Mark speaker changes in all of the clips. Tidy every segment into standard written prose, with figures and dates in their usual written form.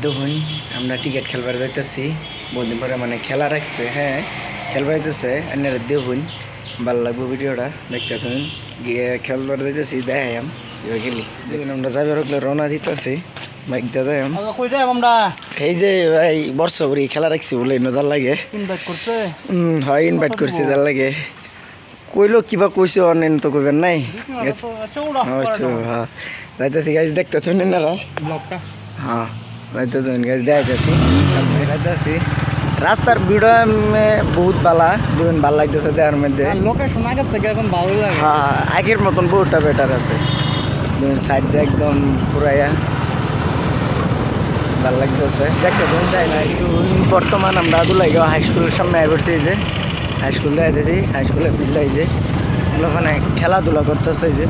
Speaker 1: দেখুন আমরা ক্রিকেট খেলবার যাইতেছি বহুদিন পরে মানে খেলা রাখছে হ্যাঁ খেলবার যাইতেছে আপনারা দেখুন ভালো লাগবে ভিডিওটা দেখতে থাকুন গিয়ে খেলবার যাইতেছি দেখাম গেলি দেখুন আমরা যাবার রওনা দিতেছি বাইক দিয়ে
Speaker 2: আমরা
Speaker 1: এই যে ভাই বর্ষ করি খেলা রাখছি বলে নজার লাগে
Speaker 2: ইনভাইট করছে
Speaker 1: হয় ইনভাইট করছি যার লাগে কইলো কিবা কইছে অনেন তো কইবেন নাই হ্যাঁ যাইতেছি গাছ দেখতে শুনি না
Speaker 2: ব্লগটা
Speaker 1: হ্যাঁ যাইতে শুনি গাছ দেখাইতেছি যাইতেছি রাস্তার ভিড় বহুত বালা দেখুন ভাল লাগতেছে দেওয়ার মধ্যে
Speaker 2: লোকেশন আগের থেকে এখন ভালো লাগে
Speaker 1: হ্যাঁ আগের মতন বহুতটা বেটার আছে দেখুন সাইড দিয়ে একদম পুরাইয়া ভাল লাগতেছে দেখতে শুনি যাই না বর্তমান আমরা আদুলাইগাঁও হাই স্কুলের সামনে আই পড়ছি যে হাই স্কুল যাইতেছি হাই স্কুলে বিল্লাই যে ওখানে খেলাধুলা করতেছে যে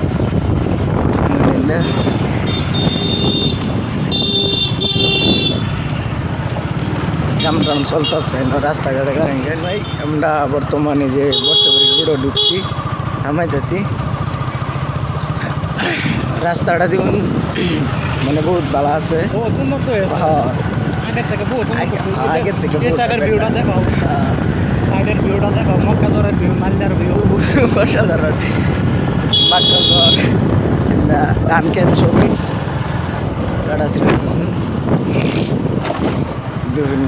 Speaker 1: কাম টাম চলতেছে রাস্তাঘাটে গাড়ি ভাই আমরা বর্তমানে যে বর্ষাবাড়ি রোডে ঢুকছি থামাইতেছি রাস্তাটা দেখুন মানে বহুত ভালো আছে আগের থেকে
Speaker 2: সাইডের ভিউটা দেখো মক্কাজরের ভিউ মালদার ভিউ
Speaker 1: অসাধারণ বাক্যজর ধান খেত ছবি গাড়া ছিল দুদিন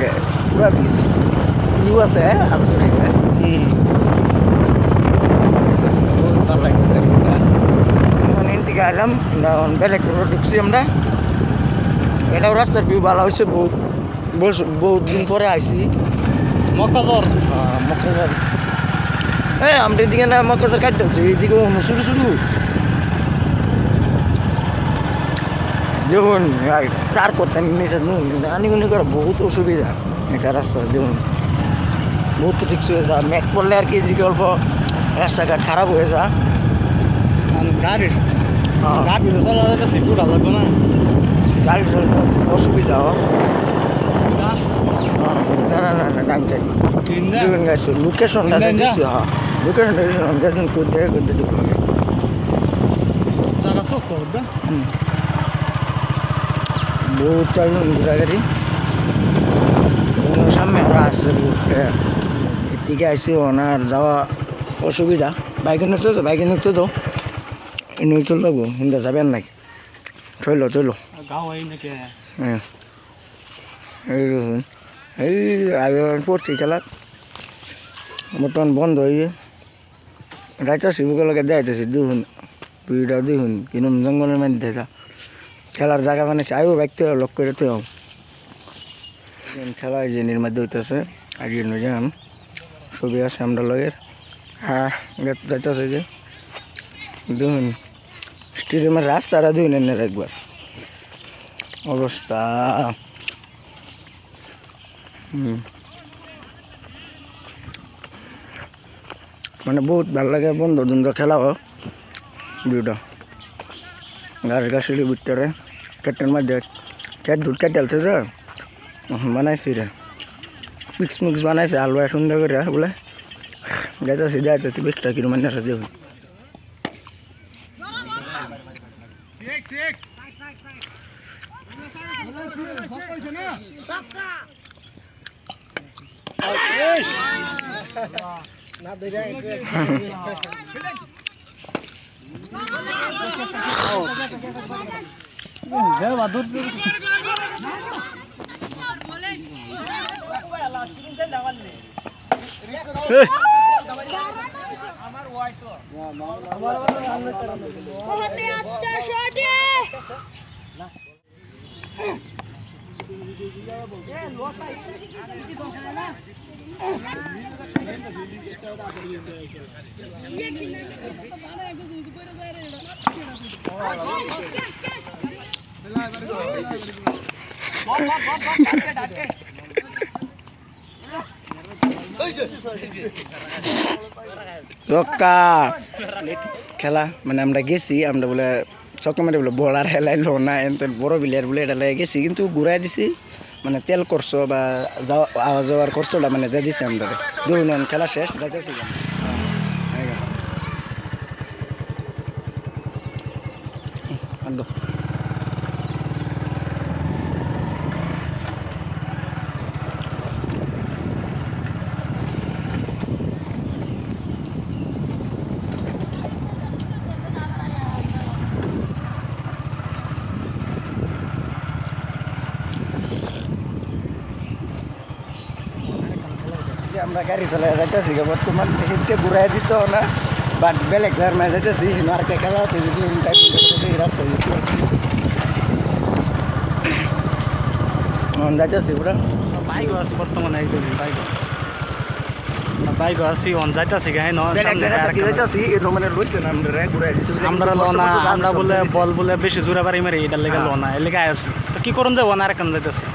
Speaker 1: পুরা বিচ ভিউ আছে আসলে ভালো লাগছে এখন এন থেকে আলাম আমরা বেলেগ রোড ঢুকছি আমরা এটাও রাস্তার ভিউ ভালো হয়েছে বহুত দিন পরে আইসি
Speaker 2: মক্কাজর
Speaker 1: মক্কাজর হ্যাঁ আমরা এদিকে না মক্কাজর কাটতে হচ্ছে এইদিকে শুরু শুরু দেখুন তার করতেন নিচে আনিগুনি করা বহুত অসুবিধা একটা রাস্তা দেখুন বহুত রিক্স হয়ে যা ম্যাক পড়লে আর কি এদিকে অল্প রাস্তাঘাট খারাপ হয়ে যা
Speaker 2: গাড়ি গাড়ি চলা যাচ্ছে পুরা লাগবে না
Speaker 1: গাড়ি অসুবিধা না না না না ডান চাই দেখুন গাছ লোকেশনটা দিচ্ছি হ্যাঁ লোকেশন করতে করতে দেখুন বহুত ঘোরা গাড়ি সামনে আরো আসছে এদিকে আইসি ওনার যাওয়া অসুবিধা বাইকে নিতে তো এনে চল লাগবো হিন্দা যাবেন নাকি চলো হ্যাঁ এই আগে পড়ছি খেলা বর্তমান বন্ধ হয়ে যাইতেছি বুকে দেখাইতেছি দেখুন ভিড়টা দেখুন কিরম জঙ্গলের মধ্যে দেখা খেলার জায়গা বানাইছে আয়ো বাইকতে লক করে তো খেলা এই যে মধ্যে হইতেছে আগে যান ছবি আছে আমরা লগের হ্যাঁ যাইতেছে যে দেখুন স্টেডিয়ামের রাস্তাটা দেখুন এনে একবার অবস্থা মানে বহুত ভালো লাগে বন্ধু দ্বন্দ্ব খেলা হোক ভিউটা গাছ গাছলি ভিতরে কেটের মধ্যে কেট দুধ কেটেলছে যে বানাইছি রে মিক্স বানাইছে আলুয়া সুন্দর করে বলে যাইতেছি বেগটা কিরম মানে দেখুন খেলা মানে আমরা গেছি আমরা বলে চক্কা মারি বলে বলার হেলাইলো না এত বড় বিলিয়ার বলে এটা লাগে গেছি কিন্তু ঘুরাই দিছি মানে তেল খরচ বা আওয়া যাওয়ার খরচটা মানে যা দিছি আমরা দেখুন খেলা শেষ যাইতেছি আমরা গাড়ি চালাই যাইতেছি বর্তমান হিটে ঘুরাই দিছ না বাট বেলেগ জায়গার মাঝে যাইতেছি আর কে খেলা আছে যদি রাস্তায় যাইতেছি পুরা
Speaker 2: বাইক আছে বর্তমানে একদম বাইক আছে অন যাইতাছি গাই ন
Speaker 1: বেলেগ জায়গায় কি যাইতেছি এর মানে লইছে না আমরা ঘুরাই দিছি
Speaker 2: আমরা লনা আমরা বলে বল বলে বেশি জোরে বাড়ি মারি এটা লেগে লনা এর লেগে আইছি তো কি করুন যাবো না আর কেন যাইতাছি